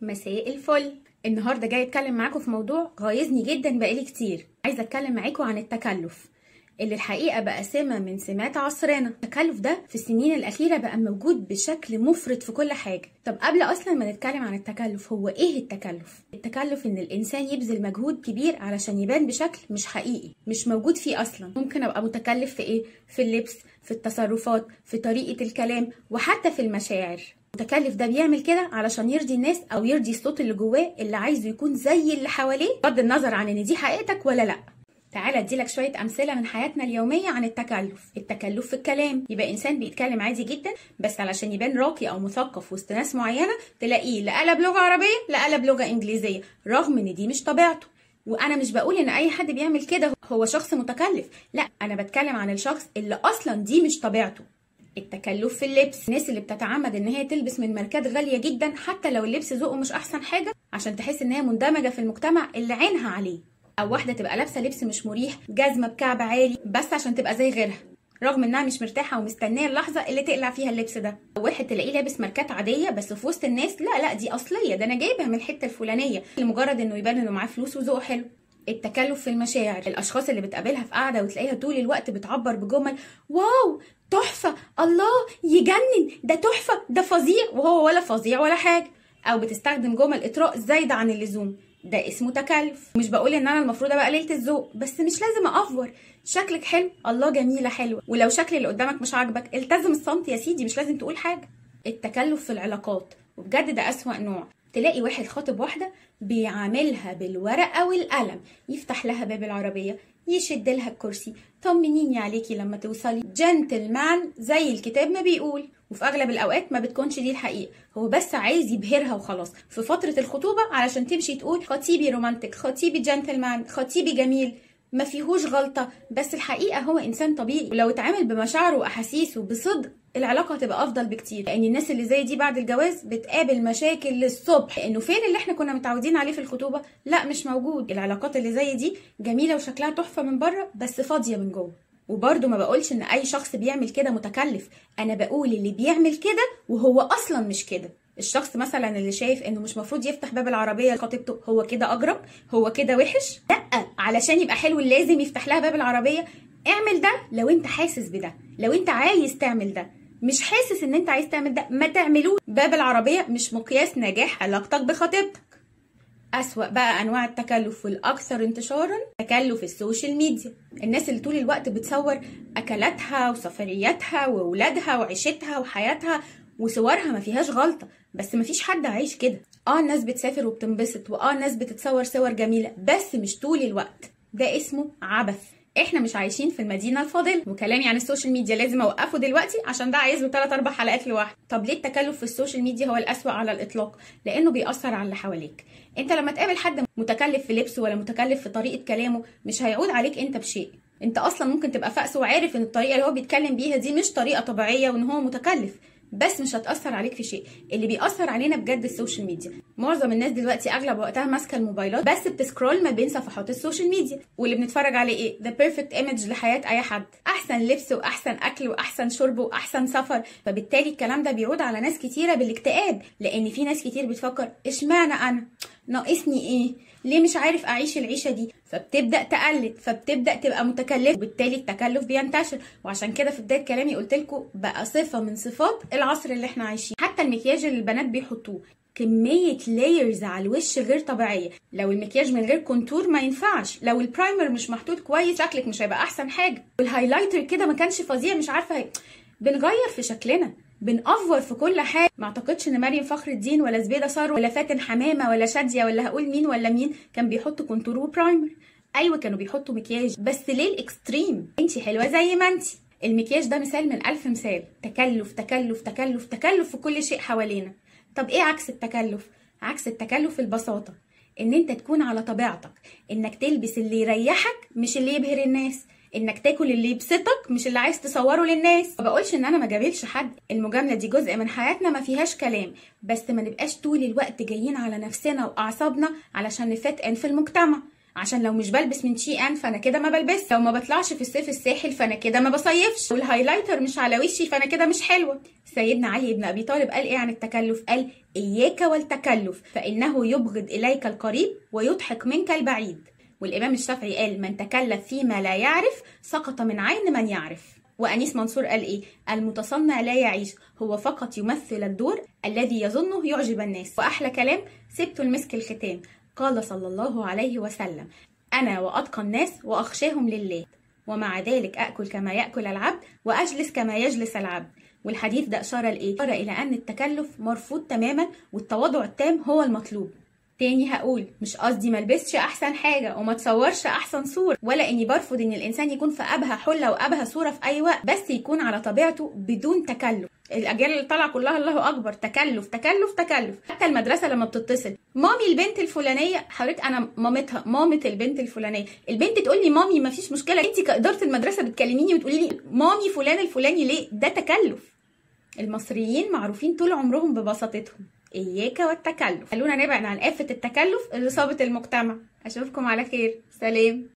مساء الفل. النهارده جاي اتكلم معاكم في موضوع غايظني جدا بقالي كتير. عايزه اتكلم معاكم عن التكلف اللي الحقيقه بقى سمه من سمات عصرنا. التكلف ده في السنين الاخيره بقى موجود بشكل مفرط في كل حاجه. طب قبل اصلا ما نتكلم عن التكلف، هو ايه التكلف؟ التكلف ان الانسان يبذل مجهود كبير علشان يبان بشكل مش حقيقي، مش موجود فيه اصلا. ممكن ابقى متكلف في ايه؟ في اللبس، في التصرفات، في طريقه الكلام، وحتى في المشاعر. المتكلف ده بيعمل كده علشان يرضي الناس او يرضي الصوت اللي جواه اللي عايزه يكون زي اللي حواليه، بغض النظر عن ان دي حقيقتك ولا لا. تعالى اديلك شويه امثله من حياتنا اليوميه عن التكلف. التكلف في الكلام، يبقى انسان بيتكلم عادي جدا بس علشان يبان راقي او مثقف وسط ناس معينه تلاقيه لا قلب لغه عربيه لا قلب لغه انجليزيه، رغم ان دي مش طبيعته. وانا مش بقول ان اي حد بيعمل كده هو شخص متكلف، لا، انا بتكلم عن الشخص اللي اصلا دي مش طبيعته. التكلف في اللبس، الناس اللي بتتعمد ان هي تلبس من ماركات غاليه جدا حتى لو اللبس ذوقه مش احسن حاجه عشان تحس ان هي مندمجه في المجتمع اللي عينها عليه. او واحده تبقى لابسه لبس مش مريح، جزمه بكعب عالي بس عشان تبقى زي غيرها، رغم انها مش مرتاحه ومستنيه اللحظه اللي تقلع فيها اللبس ده. او واحد تلاقيه لابس ماركات عاديه بس في وسط الناس لا دي اصليه، ده انا جايبها من الحته الفلانيه، لمجرد انه يبان انه معاه فلوس وذوقه حلو. التكلف في المشاعر، الاشخاص اللي بتقابلها في قاعده وتلاقيها طول الوقت بتعبر بجمل واو تحفه، الله يجنن، ده تحفه، ده فظيع، وهو ولا فظيع ولا حاجه. او بتستخدم جمل اطراء زايده عن اللزوم، ده اسمه تكلف. مش بقول ان انا المفروض ابقى قليله الذوق، بس مش لازم افور. شكلك حلو، الله جميله حلوه، ولو شكل اللي قدامك مش عاجبك التزم الصمت يا سيدي، مش لازم تقول حاجه. التكلف في العلاقات، وبجد ده اسوأ نوع. تلاقي واحد خاطب واحده بيعاملها بالورقه والقلم، يفتح لها باب العربيه، يشد لها الكرسي، طمنيني عليكي لما توصلي، جنتلمان زي الكتاب ما بيقول. وفي اغلب الاوقات ما بتكونش دي الحقيقه، هو بس عايز يبهرها وخلاص في فتره الخطوبه علشان تمشي تقول خطيبي رومانتك، خطيبي جنتلمان، خطيبي جميل، ما فيهوش غلطه. بس الحقيقه هو انسان طبيعي، ولو اتعامل بمشاعره واحاسيسه بصدق العلاقه هتبقى افضل بكتير. لان الناس اللي زي دي بعد الجواز بتقابل مشاكل للصبح، انه فين اللي احنا كنا متعودين عليه في الخطوبه؟ لا مش موجود. العلاقات اللي زي دي جميله وشكلها تحفه من بره بس فاضيه من جوه. وبرده ما بقولش ان اي شخص بيعمل كده متكلف، انا بقول اللي بيعمل كده وهو اصلا مش كده. الشخص مثلا اللي شايف انه مش مفروض يفتح باب العربيه لخطيبته، هو كده اجرب؟ هو كده وحش؟ لا، علشان يبقى حلو لازم يفتح لها باب العربيه؟ اعمل ده لو انت حاسس بده، لو انت عايز تعمل ده. مش حاسس ان انت عايز تعمل ده، ما تعملوش. باب العربيه مش مقياس نجاح علاقتك بخطيبتك. أسوأ بقى أنواع التكلف والأكثر انتشارا تكلف السوشيال ميديا. الناس اللي طول الوقت بتصور أكلاتها وسفرياتها وولادها وعيشتها وحياتها وصورها ما فيهاش غلطة، بس ما فيش حد عايش كده. الناس بتسافر وبتنبسط، الناس بتتصور صور جميلة، بس مش طول الوقت. ده اسمه عبث. احنا مش عايشين في المدينه الفاضله. وكلامي عن السوشيال ميديا لازم اوقفه دلوقتي عشان ده عايز له 3-4 حلقات لوحده. طب ليه التكلف في السوشيال ميديا هو الاسوأ على الاطلاق؟ لانه بيأثر على اللي حواليك. انت لما تقابل حد متكلف في لبسه ولا متكلف في طريقه كلامه مش هيعود عليك انت بشيء. انت اصلا ممكن تبقى فاقس وعارف ان الطريقه اللي هو بيتكلم بيها دي مش طريقه طبيعيه وان هو متكلف، بس مش هتأثر عليك في شيء. اللي بيأثر علينا بجد السوشيال ميديا. معظم الناس دلوقتي اغلب وقتها ماسكه الموبايلات بس بتسكرول ما بين صفحات السوشيال ميديا، واللي بنتفرج عليه ايه؟ ده بيرفكت ايمج لحياه اي حد، احسن لبس واحسن اكل واحسن شرب واحسن سفر. فبالتالي الكلام ده بيعود على ناس كتيره بالاكتئاب، لان في ناس كتير بتفكر اشمعنى انا؟ ناقصني ايه؟ ليه مش عارف اعيش العيشه دي؟ فبتبدا تقلد، فبتبدا تبقى متكلف، وبالتالي التكلف بينتشر. وعشان كده في بدايه كلامي قلت لكم بقى صفه من صفات العصر اللي احنا عايشين. حتى المكياج اللي البنات بيحطوه كميه لايرز على الوش غير طبيعيه. لو المكياج من غير كونتور ما ينفعش، لو البرايمر مش محطوط كويس شكلك مش هيبقى احسن حاجه، والهايلايتر كده ما كانش فظيع، مش عارفه بنغير في شكلنا، بنأفور في كل حاجه. ما اعتقدش ان مريم فخر الدين ولا زبيده ثروت ولا فاتن حمامه ولا شاديه ولا هقول مين ولا مين كان بيحطوا كونتور وبرايمر. ايوه كانوا بيحطوا مكياج، بس ليه الاكستريم؟ انتي حلوه زي ما انتي. المكياج ده مثال من 1000 مثال. تكلف تكلف تكلف تكلف في كل شيء حوالينا. طب ايه عكس التكلف؟ عكس التكلف البساطه، ان انت تكون على طبيعتك، انك تلبس اللي يريحك مش اللي يبهر الناس، انك تاكل اللي يبسطك مش اللي عايز تصوره للناس. ما بقولش ان انا ما جابلش حد، المجامله دي جزء من حياتنا ما فيهاش كلام، بس ما نبقاش طول الوقت جايين على نفسنا واعصابنا علشان نفتقن في المجتمع. عشان لو مش بلبس من شي ان فانا كده ما بلبس، لو ما بطلعش في الصيف الساحل فانا كده ما بصيفش، والهايلايتر مش على وشي فانا كده مش حلوه. سيدنا علي بن ابي طالب قال ايه عن التكلف؟ قال اياك والتكلف فانه يبغض اليك القريب ويضحك منك البعيد. والامام الشافعي قال من تكلف فيما لا يعرف سقط من عين من يعرف. وأنيس منصور قال إيه؟ المتصنع لا يعيش، هو فقط يمثل الدور الذي يظنه يعجب الناس. وأحلى كلام سبت المسك الختام، قال صلى الله عليه وسلم أنا وأتقى الناس وأخشاهم لله، ومع ذلك أكل كما يأكل العبد وأجلس كما يجلس العبد. والحديث ده إشارة لإيه؟ إشارة إلى أن التكلف مرفوض تماما والتواضع التام هو المطلوب. تاني هقول مش قصدي ملبسش احسن حاجه وما تصورش احسن صوره، ولا اني برفض ان الانسان يكون في ابهى حله وابهى صوره في اي وقت، بس يكون على طبيعته بدون تكلف. الاجيال اللي طالعه كلها الله اكبر تكلف تكلف تكلف. حتى المدرسه لما بتتصل مامي البنت الفلانيه، حضرتك انا مامتها، مامه البنت الفلانيه، البنت تقول لي مامي ما فيش مشكله، انت كاداره المدرسه بتكلميني وتقولي لي مامي فلان الفلاني ليه؟ ده تكلف. المصريين معروفين طول عمرهم ببساطتهم، إياك والتكلف. خلونا نبعد عن آفة التكلف اللي صابت المجتمع. أشوفكم على خير، سلام.